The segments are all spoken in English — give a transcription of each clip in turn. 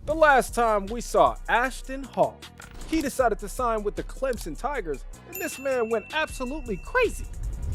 The last time we saw Ashton Hall, he decided to sign with the Clemson Tigers, and this man went absolutely crazy.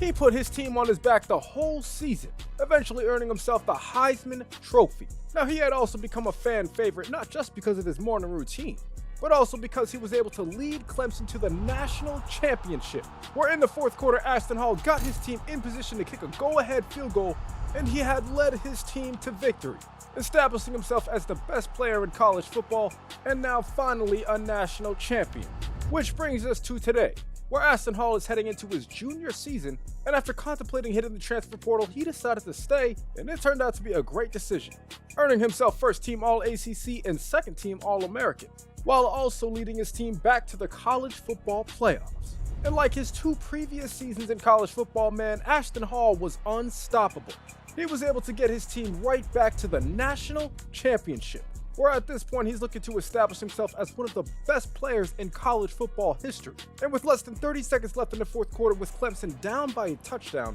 He put his team on his back the whole season, eventually earning himself the Heisman Trophy. Now, he had also become a fan favorite not just because of his morning routine, but also because he was able to lead Clemson to the national championship, where in the fourth quarter, Ashton Hall got his team in position to kick a go-ahead field goal, and he had led his team to victory, establishing himself as the best player in college football, and now finally a national champion. Which brings us to today, where Ashton Hall is heading into his junior season, and after contemplating hitting the transfer portal, he decided to stay, and it turned out to be a great decision, earning himself first-team All-ACC and second-team All-American, while also leading his team back to the college football playoffs. And like his two previous seasons in college football, man, Ashton Hall was unstoppable. He was able to get his team right back to the national championship, where at this point he's looking to establish himself as one of the best players in college football history. And with less than 30 seconds left in the fourth quarter with Clemson down by a touchdown,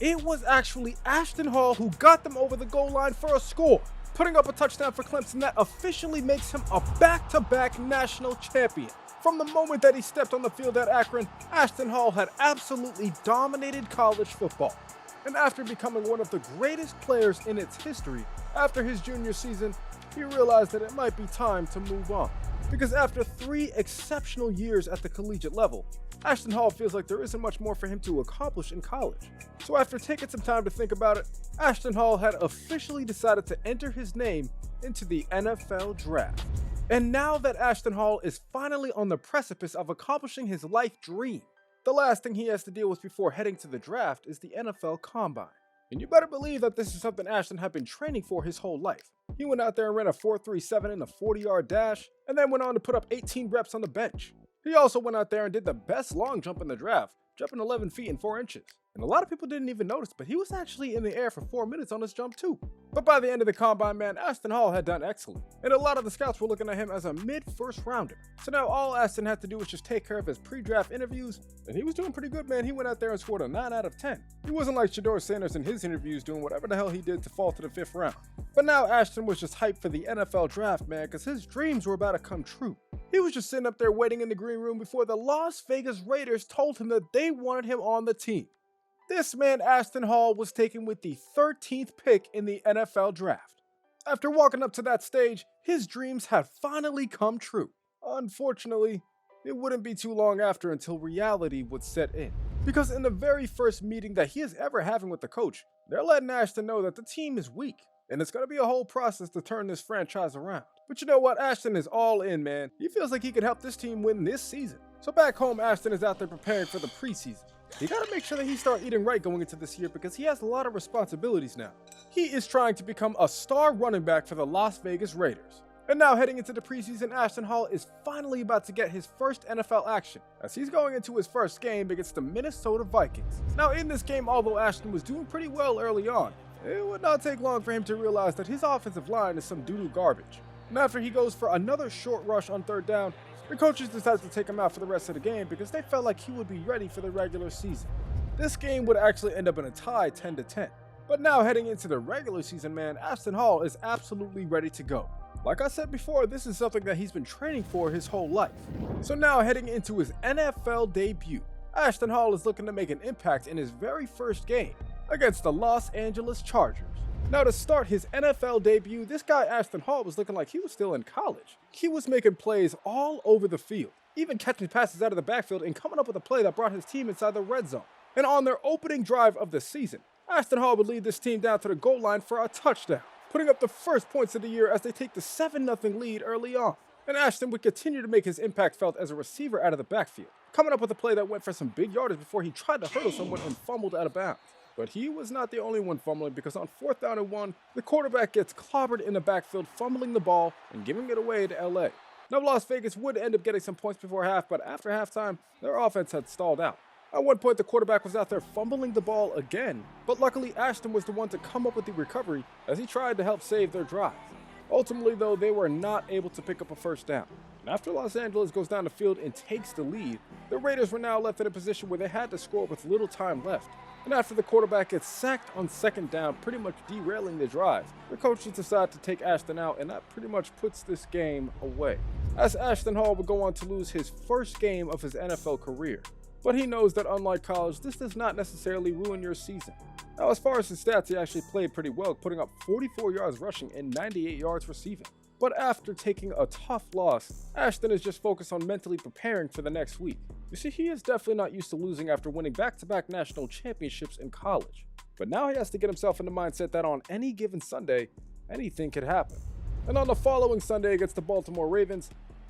it was actually Ashton Hall who got them over the goal line for a score, putting up a touchdown for Clemson that officially makes him a back-to-back national champion. From the moment that he stepped on the field at Akron, Ashton Hall had absolutely dominated college football. And after becoming one of the greatest players in its history, after his junior season, he realized that it might be time to move on. Because after 3 exceptional years at the collegiate level, Ashton Hall feels like there isn't much more for him to accomplish in college. So after taking some time to think about it, Ashton Hall had officially decided to enter his name into the NFL draft. And now that Ashton Hall is finally on the precipice of accomplishing his life dream, the last thing he has to deal with before heading to the draft is the NFL Combine. And you better believe that this is something Ashton had been training for his whole life. He went out there and ran a 4.37 in a 40-yard dash, and then went on to put up 18 reps on the bench. He also went out there and did the best long jump in the draft, jumping 11 feet and 4 inches. And a lot of people didn't even notice, but he was actually in the air for 4 minutes on his jump too. But by the end of the Combine, man, Ashton Hall had done excellent, and a lot of the scouts were looking at him as a mid-first rounder. So now all Ashton had to do was just take care of his pre-draft interviews, and he was doing pretty good, man. He went out there and scored a 9 out of 10. He wasn't like Shedeur Sanders in his interviews doing whatever the hell he did to fall to the 5th round. But now Ashton was just hyped for the NFL draft, man, because his dreams were about to come true. He was just sitting up there waiting in the green room before the Las Vegas Raiders told him that they wanted him on the team. This man, Ashton Hall, was taken with the 13th pick in the NFL draft. After walking up to that stage, his dreams had finally come true. Unfortunately, it wouldn't be too long after until reality would set in. Because in the very first meeting that he is ever having with the coach, they're letting Ashton know that the team is weak, and it's going to be a whole process to turn this franchise around. But you know what? Ashton is all in, man. He feels like he could help this team win this season. So back home, Ashton is out there preparing for the preseason. He gotta make sure that he starts eating right going into this year because he has a lot of responsibilities now. He is trying to become a star running back for the Las Vegas Raiders. And now heading into the preseason, Ashton Hall is finally about to get his first NFL action, as he's going into his first game against the Minnesota Vikings. Now in this game, although Ashton was doing pretty well early on, it would not take long for him to realize that his offensive line is some doo-doo garbage. And after he goes for another short rush on 3rd down, the coaches decided to take him out for the rest of the game because they felt like he would be ready for the regular season. This game would actually end up in a tie 10-10. But now heading into the regular season, man, Ashton Hall is absolutely ready to go. Like I said before, this is something that he's been training for his whole life. So now heading into his NFL debut, Ashton Hall is looking to make an impact in his very first game against the Los Angeles Chargers. Now to start his NFL debut, this guy Ashton Hall was looking like he was still in college. He was making plays all over the field, even catching passes out of the backfield and coming up with a play that brought his team inside the red zone. And on their opening drive of the season, Ashton Hall would lead this team down to the goal line for a touchdown, putting up the first points of the year as they take the 7-0 lead early on. And Ashton would continue to make his impact felt as a receiver out of the backfield, coming up with a play that went for some big yardage before he tried to hurdle someone and fumbled out of bounds. But he was not the only one fumbling because on 4th down and 1, the quarterback gets clobbered in the backfield, fumbling the ball and giving it away to LA. Now Las Vegas would end up getting some points before half, but after halftime, their offense had stalled out. At one point, the quarterback was out there fumbling the ball again, but luckily Ashton was the one to come up with the recovery as he tried to help save their drive. Ultimately, though, they were not able to pick up a first down. And after Los Angeles goes down the field and takes the lead, the Raiders were now left in a position where they had to score with little time left. And after the quarterback gets sacked on second down, pretty much derailing the drive, the coaches decide to take Ashton out, and that pretty much puts this game away, as Ashton Hall would go on to lose his first game of his NFL career. But he knows that unlike college, this does not necessarily ruin your season. Now, as far as his stats, he actually played pretty well, putting up 44 yards rushing and 98 yards receiving. But after taking a tough loss, Ashton is just focused on mentally preparing for the next week. You see, he is definitely not used to losing after winning back-to-back national championships in college. But now he has to get himself in the mindset that on any given Sunday, anything could happen. And on the following Sunday against the Baltimore Ravens,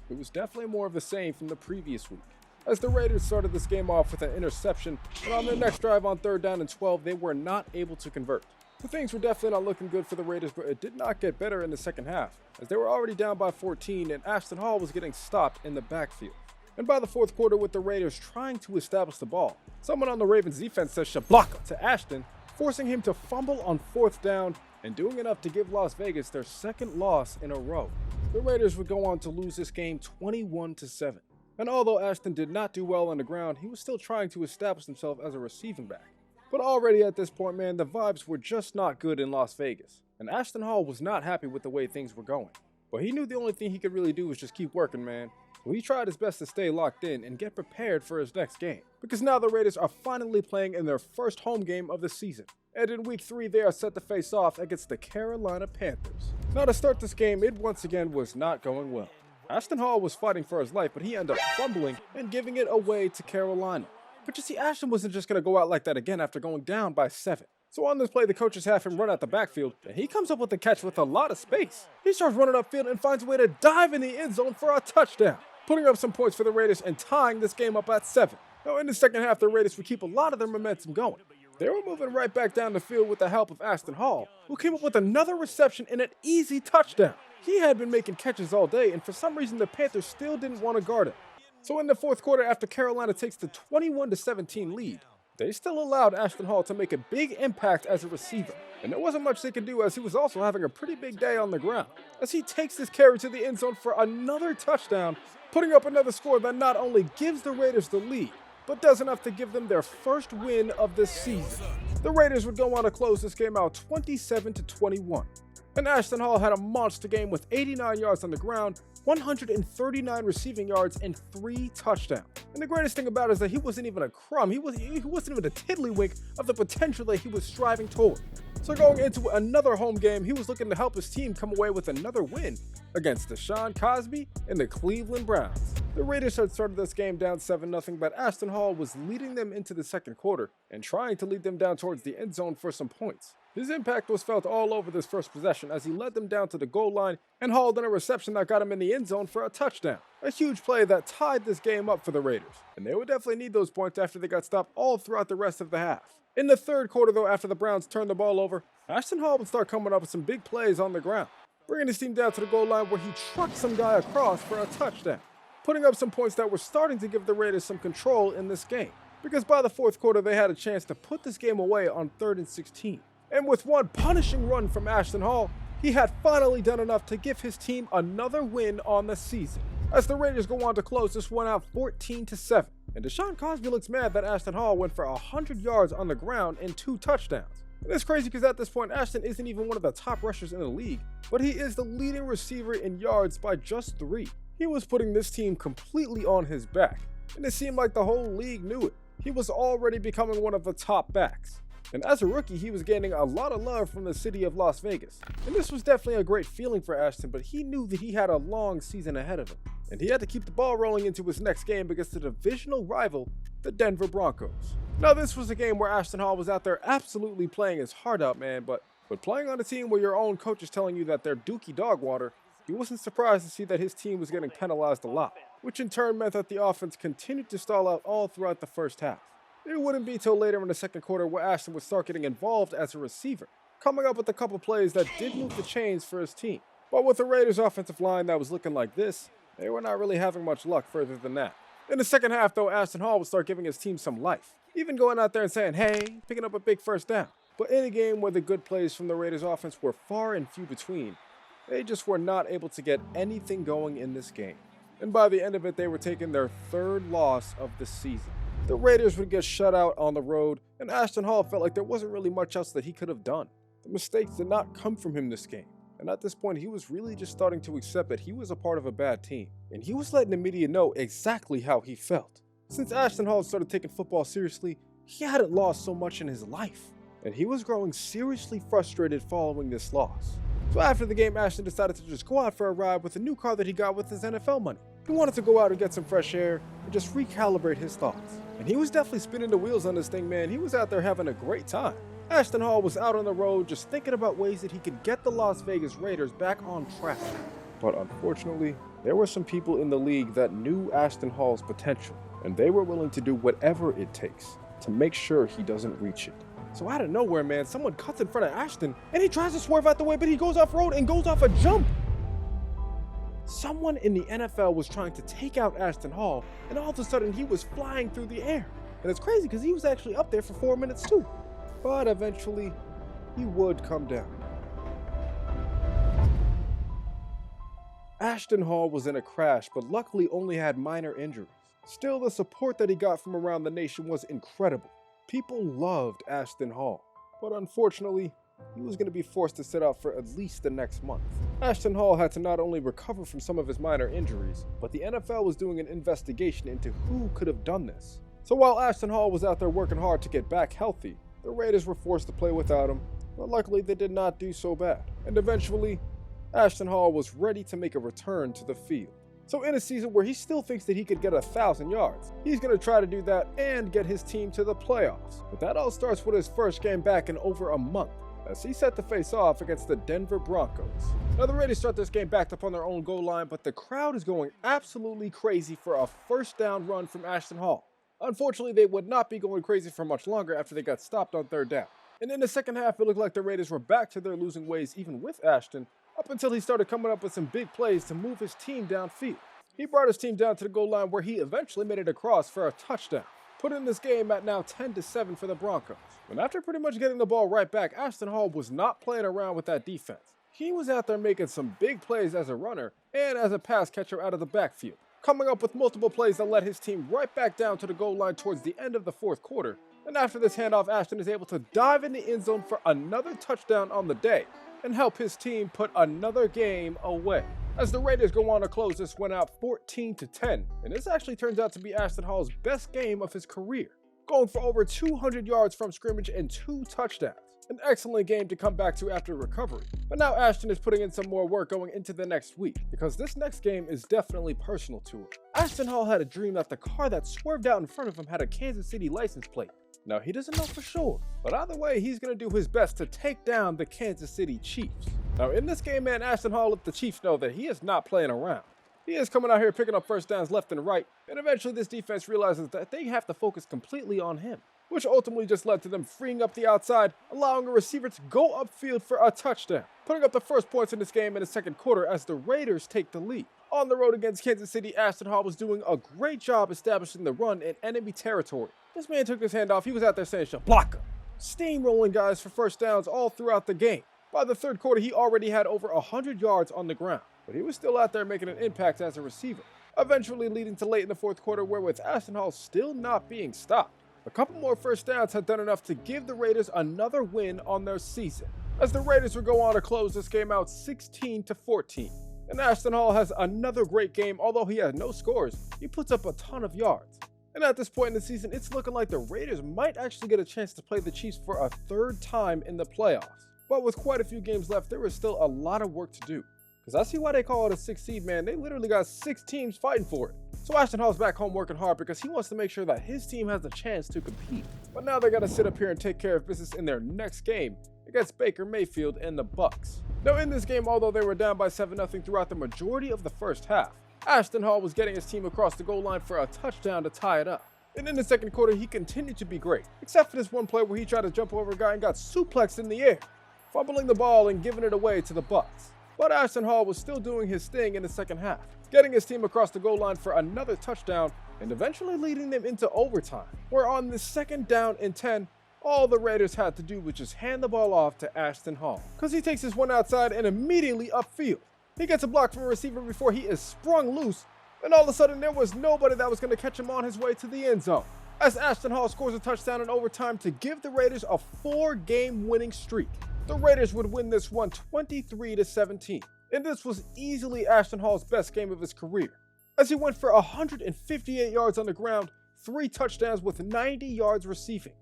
it was definitely more of the same from the previous week, as the Raiders started this game off with an interception, and on their next drive on 3rd down and 12, they were not able to convert. So things were definitely not looking good for the Raiders, but it did not get better in the second half, as they were already down by 14 and Ashton Hall was getting stopped in the backfield. And by the fourth quarter, with the Raiders trying to establish the ball, someone on the Ravens defense says "Shablaka" to Ashton, forcing him to fumble on 4th down and doing enough to give Las Vegas their second loss in a row. The Raiders would go on to lose this game 21-7. And although Ashton did not do well on the ground, he was still trying to establish himself as a receiving back. But already at this point, man, the vibes were just not good in Las Vegas, and Ashton Hall was not happy with the way things were going. But he knew the only thing he could really do was just keep working, man. So he tried his best to stay locked in and get prepared for his next game, because now the Raiders are finally playing in their first home game of the season. And in week 3, they are set to face off against the Carolina Panthers. Now to start this game, it once again was not going well. Ashton Hall was fighting for his life, but he ended up fumbling and giving it away to Carolina. But you see, Ashton wasn't just going to go out like that again after going down by 7. So on this play, the coaches have him run out the backfield, and he comes up with the catch with a lot of space. He starts running upfield and finds a way to dive in the end zone for a touchdown, putting up some points for the Raiders and tying this game up at 7. Now in the second half, the Raiders would keep a lot of their momentum going. They were moving right back down the field with the help of Ashton Hall, who came up with another reception and an easy touchdown. He had been making catches all day, and for some reason the Panthers still didn't want to guard him. So in the fourth quarter, after Carolina takes the 21-17 lead, they still allowed Ashton Hall to make a big impact as a receiver. And there wasn't much they could do, as he was also having a pretty big day on the ground, as he takes this carry to the end zone for another touchdown, putting up another score that not only gives the Raiders the lead, but does enough to give them their first win of the season. The Raiders would go on to close this game out 27-21. And Ashton Hall had a monster game with 89 yards on the ground, 139 receiving yards, and 3 touchdowns. And the greatest thing about it is that he wasn't even a crumb. He wasn't even a tiddlywink of the potential that he was striving toward. So going into another home game, he was looking to help his team come away with another win against Deshaun Cosby and the Cleveland Browns. The Raiders had started this game down 7-0, but Ashton Hall was leading them into the second quarter and trying to lead them down towards the end zone for some points. His impact was felt all over this first possession as he led them down to the goal line and hauled in a reception that got him in the end zone for a touchdown. A huge play that tied this game up for the Raiders, and they would definitely need those points after they got stopped all throughout the rest of the half. In the third quarter, though, after the Browns turned the ball over, Ashton Hall would start coming up with some big plays on the ground, bringing his team down to the goal line where he trucked some guy across for a touchdown, putting up some points that were starting to give the Raiders some control in this game, because by the fourth quarter, they had a chance to put this game away on 3rd and 16. And with one punishing run from Ashton Hall, he had finally done enough to give his team another win on the season, as the Raiders go on to close this one out 14-7. And Deshaun Cosby looks mad that Ashton Hall went for 100 yards on the ground and 2 touchdowns. And it's crazy because at this point, Ashton isn't even one of the top rushers in the league, but he is the leading receiver in yards by just 3. He was putting this team completely on his back, and it seemed like the whole league knew it. He was already becoming one of the top backs. And as a rookie, he was gaining a lot of love from the city of Las Vegas. And this was definitely a great feeling for Ashton, but he knew that he had a long season ahead of him. And he had to keep the ball rolling into his next game against the divisional rival, the Denver Broncos. Now, this was a game where Ashton Hall was out there absolutely playing his heart out, man, but playing on a team where your own coach is telling you that they're dookie dog water, he wasn't surprised to see that his team was getting penalized a lot, which in turn meant that the offense continued to stall out all throughout the first half. It wouldn't be till later in the second quarter where Ashton would start getting involved as a receiver, coming up with a couple plays that did move the chains for his team. But with the Raiders' offensive line that was looking like this, they were not really having much luck further than that. In the second half, though, Ashton Hall would start giving his team some life, even going out there and saying, hey, picking up a big first down. But in a game where the good plays from the Raiders' offense were far and few between, they just were not able to get anything going in this game. And by the end of it, they were taking their 3rd loss of the season. The Raiders would get shut out on the road and Ashton Hall felt like there wasn't really much else that he could have done. The mistakes did not come from him this game, and at this point he was really just starting to accept that he was a part of a bad team, and he was letting the media know exactly how he felt. Since Ashton Hall started taking football seriously, he hadn't lost so much in his life, and he was growing seriously frustrated following this loss. So after the game, Ashton decided to just go out for a ride with a new car that he got with his NFL money. He wanted to go out and get some fresh air and just recalibrate his thoughts. And he was definitely spinning the wheels on this thing, man. He was out there having a great time. Ashton Hall was out on the road just thinking about ways that he could get the Las Vegas Raiders back on track. But unfortunately, there were some people in the league that knew Ashton Hall's potential, and they were willing to do whatever it takes to make sure he doesn't reach it. So out of nowhere, man, someone cuts in front of Ashton, and he tries to swerve out the way, but he goes off-road and goes off a jump. Someone in the NFL was trying to take out Ashton Hall, and all of a sudden he was flying through the air. And it's crazy because he was actually up there for 4 minutes too. But eventually, he would come down. Ashton Hall was in a crash, but luckily only had minor injuries. Still, the support that he got from around the nation was incredible. People loved Ashton Hall, but unfortunately, he was going to be forced to sit out for at least the next month. Ashton Hall had to not only recover from some of his minor injuries, but the NFL was doing an investigation into who could have done this. So while Ashton Hall was out there working hard to get back healthy, the Raiders were forced to play without him, but luckily they did not do so bad. And eventually, Ashton Hall was ready to make a return to the field. So in a season where he still thinks that he could get 1,000 yards, he's going to try to do that and get his team to the playoffs. But that all starts with his first game back in over a month, as he set to face off against the Denver Broncos. Now the Raiders start this game backed up on their own goal line, but the crowd is going absolutely crazy for a first down run from Ashton Hall. Unfortunately, they would not be going crazy for much longer after they got stopped on third down. And in the second half, it looked like the Raiders were back to their losing ways even with Ashton, up until he started coming up with some big plays to move his team downfield. He brought his team down to the goal line where he eventually made it across for a touchdown, putting this game at now 10-7 for the Broncos. And after pretty much getting the ball right back, Ashton Hall was not playing around with that defense. He was out there making some big plays as a runner and as a pass catcher out of the backfield, coming up with multiple plays that led his team right back down to the goal line towards the end of the fourth quarter. And after this handoff, Ashton is able to dive in the end zone for another touchdown on the day and help his team put another game away, as the Raiders go on to close this one out 14-10, and this actually turns out to be Ashton Hall's best game of his career, going for over 200 yards from scrimmage and 2 touchdowns. An excellent game to come back to after recovery. But now Ashton is putting in some more work going into the next week, because this next game is definitely personal to him. Ashton Hall had a dream that the car that swerved out in front of him had a Kansas City license plate. Now, he doesn't know for sure, but either way, he's going to do his best to take down the Kansas City Chiefs. Now, in this game, man, Ashton Hall let the Chiefs know that he is not playing around. He is coming out here picking up first downs left and right, and eventually this defense realizes that they have to focus completely on him, which ultimately just led to them freeing up the outside, allowing a receiver to go upfield for a touchdown, putting up the first points in this game in the second quarter as the Raiders take the lead. On the road against Kansas City, Ashton Hall was doing a great job establishing the run in enemy territory. This man took his hand off. He was out there saying, "Shabaka," steamrolling guys for first downs all throughout the game. By the third quarter, he already had over 100 yards on the ground, but he was still out there making an impact as a receiver, eventually leading to late in the fourth quarter where with Ashton Hall still not being stopped, a couple more first downs had done enough to give the Raiders another win on their season, as the Raiders would go on to close this game out 16-14. And Ashton Hall has another great game. Although he has no scores, he puts up a ton of yards. And at this point in the season, it's looking like the Raiders might actually get a chance to play the Chiefs for a third time in the playoffs. But with quite a few games left, there is still a lot of work to do. Because I see why they call it a 6 seed, man. They literally got 6 teams fighting for it. So Ashton Hall's back home working hard because he wants to make sure that his team has a chance to compete. But now they got to sit up here and take care of business in their next game against Baker Mayfield and the Bucs. Now in this game, although they were down by 7-0 throughout the majority of the first half, Ashton Hall was getting his team across the goal line for a touchdown to tie it up. And in the second quarter, he continued to be great, except for this one play where he tried to jump over a guy and got suplexed in the air, fumbling the ball and giving it away to the Bucs. But Ashton Hall was still doing his thing in the second half, getting his team across the goal line for another touchdown and eventually leading them into overtime, where on the second down and 10, all the Raiders had to do was just hand the ball off to Ashton Hall, because he takes this one outside and immediately upfield. He gets a block from a receiver before he is sprung loose, and all of a sudden there was nobody that was going to catch him on his way to the end zone. as Ashton Hall scores a touchdown in overtime to give the Raiders a 4-game winning streak. The Raiders would win this one 23-17, and this was easily Ashton Hall's best game of his career, as he went for 158 yards on the ground, 3 touchdowns with 90 yards receiving.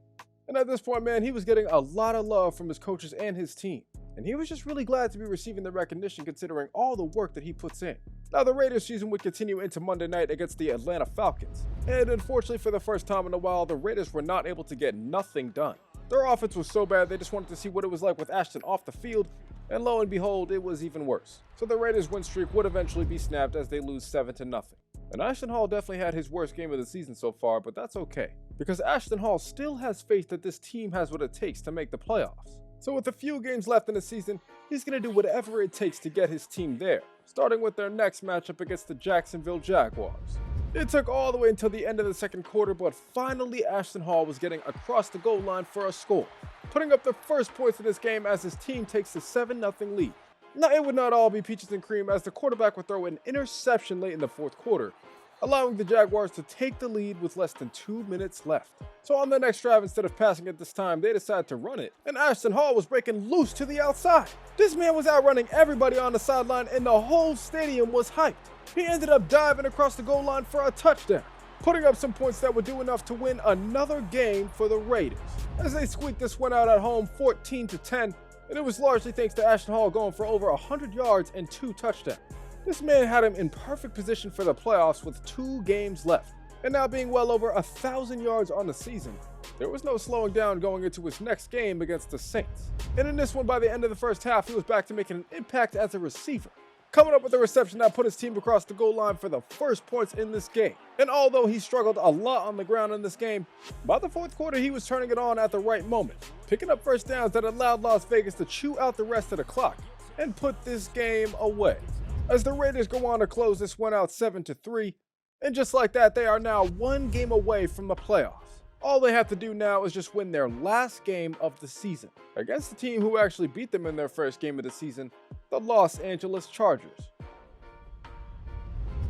And at this point, man, he was getting a lot of love from his coaches and his team, and he was just really glad to be receiving the recognition considering all the work that he puts in. Now, the Raiders season would continue into Monday night against the Atlanta Falcons, and unfortunately for the first time in a while, the Raiders were not able to get nothing done. Their offense was so bad they just wanted to see what it was like with Ashton off the field, and lo and behold, it was even worse. So the Raiders' win streak would eventually be snapped as they lose 7-0. And Ashton Hall definitely had his worst game of the season so far, but that's okay, because Ashton Hall still has faith that this team has what it takes to make the playoffs. So with a few games left in the season, he's going to do whatever it takes to get his team there, starting with their next matchup against the Jacksonville Jaguars. It took all the way until the end of the second quarter, but finally Ashton Hall was getting across the goal line for a score, putting up the first points of this game as his team takes the 7-0 lead. Now, it would not all be peaches and cream, as the quarterback would throw an interception late in the fourth quarter, allowing the Jaguars to take the lead with less than 2 minutes left. So on the next drive, instead of passing it this time, they decided to run it, and Ashton Hall was breaking loose to the outside. This man was outrunning everybody on the sideline, and the whole stadium was hyped. He ended up diving across the goal line for a touchdown, putting up some points that would do enough to win another game for the Raiders, as they squeaked this one out at home 14-10, and it was largely thanks to Ashton Hall going for over 100 yards and 2 touchdowns. This man had him in perfect position for the playoffs with 2 games left, and now being well over 1,000 yards on the season, there was no slowing down going into his next game against the Saints. And in this one, by the end of the first half, he was back to making an impact as a receiver, coming up with a reception that put his team across the goal line for the first points in this game. And although he struggled a lot on the ground in this game, by the fourth quarter he was turning it on at the right moment, picking up first downs that allowed Las Vegas to chew out the rest of the clock and put this game away, as the Raiders go on to close this one out 7-3, and just like that, they are now 1 game away from the playoffs. All they have to do now is just win their last game of the season against the team who actually beat them in their first game of the season, the Los Angeles Chargers.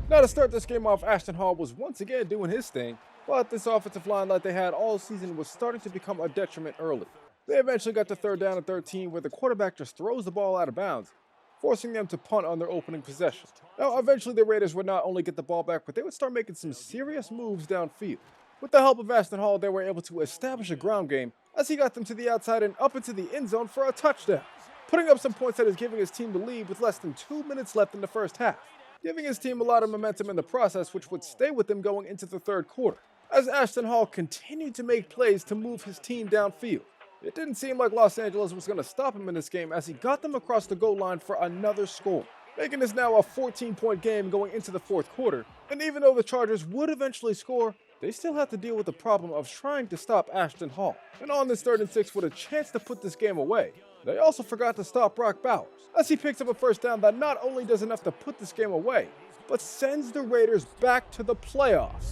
Now, to start this game off, Ashton Hall was once again doing his thing, but this offensive line like they had all season was starting to become a detriment early. They eventually got to 3rd down and 13, where the quarterback just throws the ball out of bounds, forcing them to punt on their opening possession. Now, eventually the Raiders would not only get the ball back, but they would start making some serious moves downfield. With the help of Ashton Hall, they were able to establish a ground game as he got them to the outside and up into the end zone for a touchdown, putting up some points that is giving his team the lead with less than 2 minutes left in the first half, giving his team a lot of momentum in the process, which would stay with them going into the third quarter, as Ashton Hall continued to make plays to move his team downfield. It didn't seem like Los Angeles was going to stop him in this game, as he got them across the goal line for another score, making this now a 14-point game going into the fourth quarter. And even though the Chargers would eventually score, they still had to deal with the problem of trying to stop Ashton Hall. And on this 3rd and 6 with a chance to put this game away, they also forgot to stop Brock Bowers, as he picks up a first down that not only does enough to put this game away, but sends the Raiders back to the playoffs,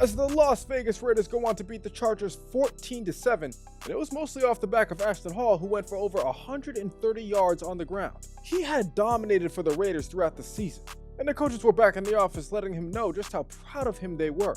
as the Las Vegas Raiders go on to beat the Chargers 14-7, and it was mostly off the back of Ashton Hall, who went for over 130 yards on the ground. He had dominated for the Raiders throughout the season, and the coaches were back in the office letting him know just how proud of him they were.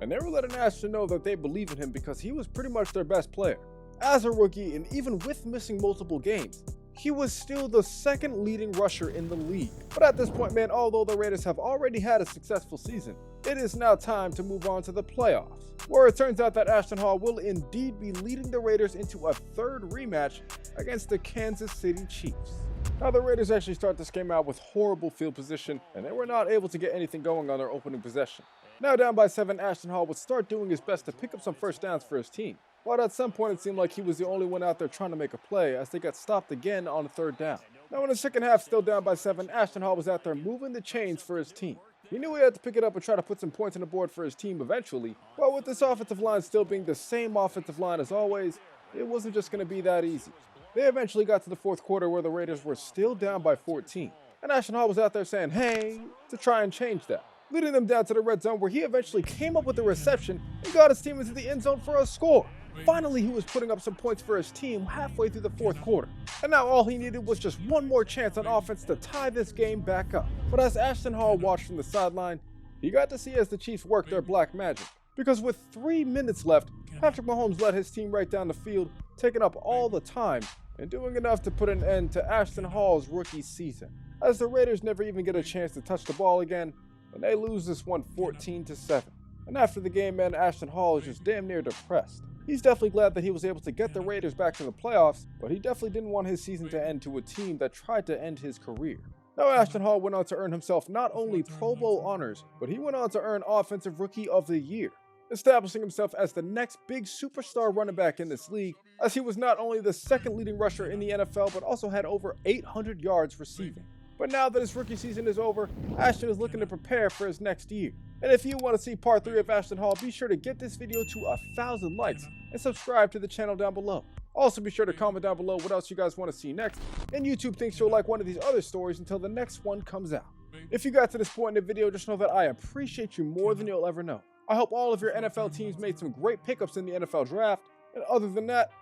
And they were letting Ashton know that they believe in him because he was pretty much their best player. As a rookie, and even with missing multiple games, he was still the 2nd leading rusher in the league. But at this point, man, although the Raiders have already had a successful season, it is now time to move on to the playoffs, where it turns out that Ashton Hall will indeed be leading the Raiders into a 3rd rematch against the Kansas City Chiefs. Now, the Raiders actually start this game out with horrible field position, and they were not able to get anything going on their opening possession. Now down by 7, Ashton Hall would start doing his best to pick up some first downs for his team, but at some point it seemed like he was the only one out there trying to make a play, as they got stopped again on 3rd down. Now in the second half, still down by 7, Ashton Hall was out there moving the chains for his team. He knew he had to pick it up and try to put some points on the board for his team eventually, but with this offensive line still being the same offensive line as always, it wasn't just going to be that easy. They eventually got to the fourth quarter where the Raiders were still down by 14, and Ashton Hall was out there saying, "Hey," to try and change that, leading them down to the red zone, where he eventually came up with a reception and got his team into the end zone for a score. Finally, he was putting up some points for his team halfway through the fourth quarter, and now all he needed was just one more chance on offense to tie this game back up. But as Ashton Hall watched from the sideline, he got to see as the Chiefs worked their black magic, Because with 3 minutes left, Patrick Mahomes led his team right down the field, taking up all the time and doing enough to put an end to Ashton Hall's rookie season, as the Raiders never even get a chance to touch the ball again, and they lose this one 14-7. And after the game, man, Ashton Hall is just damn near depressed. He's definitely glad that he was able to get the Raiders back to the playoffs, but he definitely didn't want his season to end to a team that tried to end his career. Now, Ashton Hall went on to earn himself not only Pro Bowl honors, but he went on to earn Offensive Rookie of the Year, establishing himself as the next big superstar running back in this league, as he was not only the second leading rusher in the NFL, but also had over 800 yards receiving. But now that his rookie season is over, Ashton is looking to prepare for his next year. And if you want to see part 3 of Ashton Hall, be sure to get this video to 1,000 likes and subscribe to the channel down below. Also, be sure to comment down below what else you guys want to see next, and YouTube thinks you'll like one of these other stories until the next one comes out. If you got to this point in the video, just know that I appreciate you more than you'll ever know. I hope all of your NFL teams made some great pickups in the NFL draft, and other than that,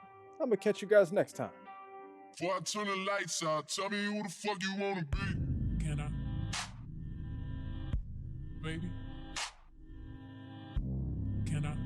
I'm going to catch you guys next time. Before I turn the lights out, tell me who the fuck you wanna be. Can I? Baby? Can I?